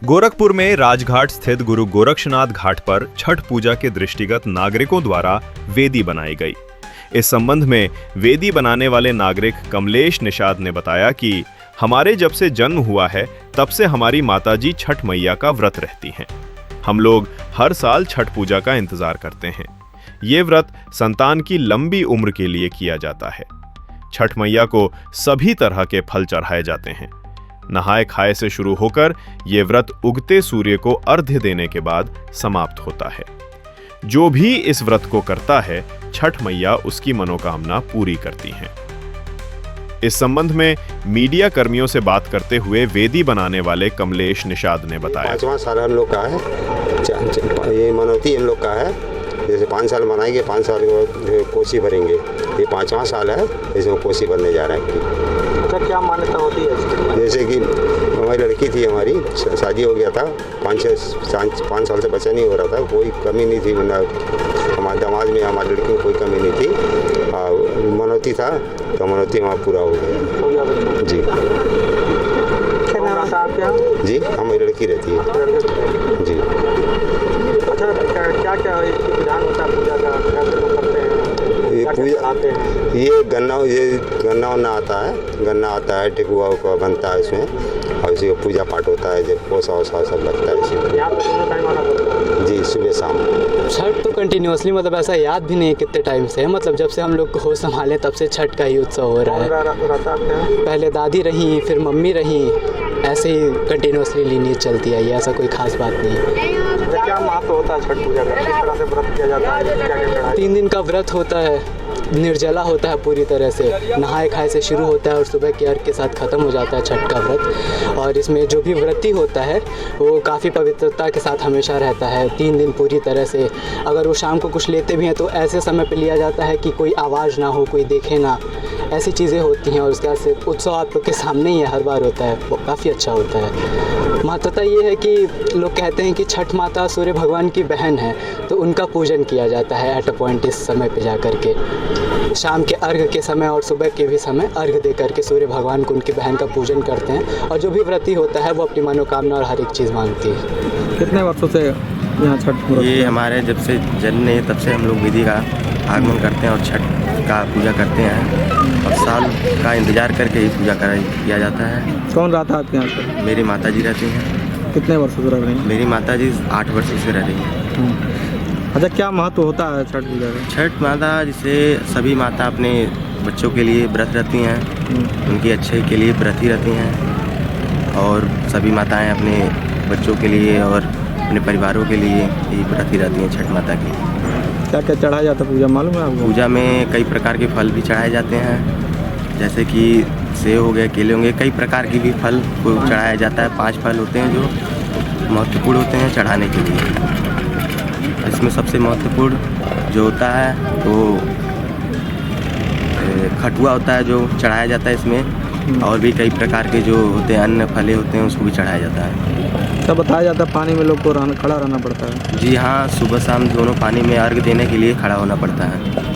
गोरखपुर में राजघाट स्थित गुरु गोरक्षनाथ घाट पर छठ पूजा के दृष्टिगत नागरिकों द्वारा वेदी बनाई गई। इस संबंध में वेदी बनाने वाले नागरिक कमलेश निषाद ने बताया कि हमारे जब से जन्म हुआ है तब से हमारी माताजी छठ मैया का व्रत रहती हैं। हम लोग हर साल छठ पूजा का इंतजार करते हैं। ये व्रत संतान की लंबी उम्र के लिए किया जाता है। छठ मैया को सभी तरह के फल चढ़ाए जाते हैं। नहाए खाए से शुरू होकर ये व्रत उगते सूर्य को अर्घ्य देने के बाद समाप्त होता है। जो भी इस व्रत को करता है, छठ मैया उसकी मनोकामना पूरी करती हैं। इस संबंध में मीडिया कर्मियों से बात करते हुए वेदी बनाने वाले कमलेश निषाद ने बताया, 5वां साल हम लोग का है, ये मनौती हम लोग का है। जैसे 5 साल मनाएंगे, 5 साल के बाद कोसी भरेंगे। ये 5वां साल है, इसमें कोसी भरने जा रहे हैं। क्या मान्यता होती है? जैसे कि हमारी लड़की थी, हमारी शादी हो गया था, 5 साल से बच्चा नहीं हो रहा था, कोई कमी नहीं थी। हमारे समाज में हमारी लड़की में कोई कमी नहीं थी। मनौती था तो मनौती हमारा पूरा हो गया। जी जी, हमारी लड़की रहती है जी। अच्छा, क्या क्या विधान होता है पूजा का? करते हैं ये पूजा, ये गन्ना वन्ना आता है, गन्ना आता है, ठेकुआ उकुआ बनता है इसमें, और इसी पूजा पाठ होता है। जब पोसा वोसा सब लगता है इसमें। यहाँ पे दोनों टाइम आना पड़ता है? जी, सुबह शाम। छठ तो कंटिन्यूसली, मतलब ऐसा याद भी नहीं कितने टाइम से है, मतलब जब से हम लोग को होश संभाले तब से छठ का ही उत्सव हो रहा है। पहले दादी रही, फिर मम्मी रही, ऐसे ही कंटिन्यूसली लीनियज चलती है। ये ऐसा कोई खास बात नहीं है। क्या महत्व होता है छठ पूजा का? किस तरह से व्रत किया जाता है? क्या क्या चढ़ाया? 3 दिन का व्रत होता है, निर्जला होता है पूरी तरह से, नहाए खाए से शुरू होता है और सुबह के अर्घ के साथ ख़त्म हो जाता है छठ का व्रत। और इसमें जो भी व्रती होता है वो काफ़ी पवित्रता के साथ हमेशा रहता है 3 दिन पूरी तरह से। अगर वो शाम को कुछ लेते भी हैं तो ऐसे समय पे लिया जाता है कि कोई आवाज़ ना हो, कोई देखे ना, ऐसी चीज़ें होती हैं। और उसके बाद से उत्सव आप लोग के सामने ही हर बार होता है, वो काफ़ी अच्छा होता है। महत्वता ये है कि लोग कहते हैं कि छठ माता सूर्य भगवान की बहन है, तो उनका पूजन किया जाता है एट अ पॉइंट इस समय पे जा कर के, शाम के अर्घ के समय और सुबह के भी समय अर्घ दे करके सूर्य भगवान को, उनकी बहन का पूजन करते हैं। और जो भी व्रती होता है वो अपनी मनोकामना और हर एक चीज़ मांगती है। कितने वर्षों से यहाँ छठ पूजा? ये हमारे जब से जन्म है तब से हम लोग विधि का आगमन करते हैं और छठ का पूजा करते हैं, और साल का इंतजार करके ही पूजा किया जाता है। कौन रहता है आपके यहाँ पे? मेरी माताजी रहती हैं। कितने वर्षों से रह रही हैं? मेरी माताजी 8 वर्षों से रह रही हैं। अच्छा, क्या महत्व होता है छठ पूजा का? छठ माता, जिसे सभी माता अपने बच्चों के लिए व्रत रहती हैं, उनकी अच्छे के लिए व्रती रहती हैं, और सभी माताएं अपने बच्चों के लिए और अपने परिवारों के लिए ही व्रती रहती हैं छठ माता की। क्या क्या चढ़ाया जाता है पूजा, मालूम है आपको? पूजा में कई प्रकार के फल भी चढ़ाए जाते हैं, जैसे कि सेब हो गए, केले होंगे, कई प्रकार के भी फल को चढ़ाया जाता है। 5 फल होते हैं जो महत्वपूर्ण होते हैं चढ़ाने के लिए। इसमें सबसे महत्वपूर्ण जो होता है वो खटुआ होता है, जो चढ़ाया जाता है इसमें। और भी कई प्रकार के जो होते हैं अन्न फले होते हैं, उसको भी चढ़ाया जाता है। सब बताया जाता है पानी में लोग को खड़ा रहना पड़ता है? जी हाँ, सुबह शाम दोनों पानी में अर्घ देने के लिए खड़ा होना पड़ता है।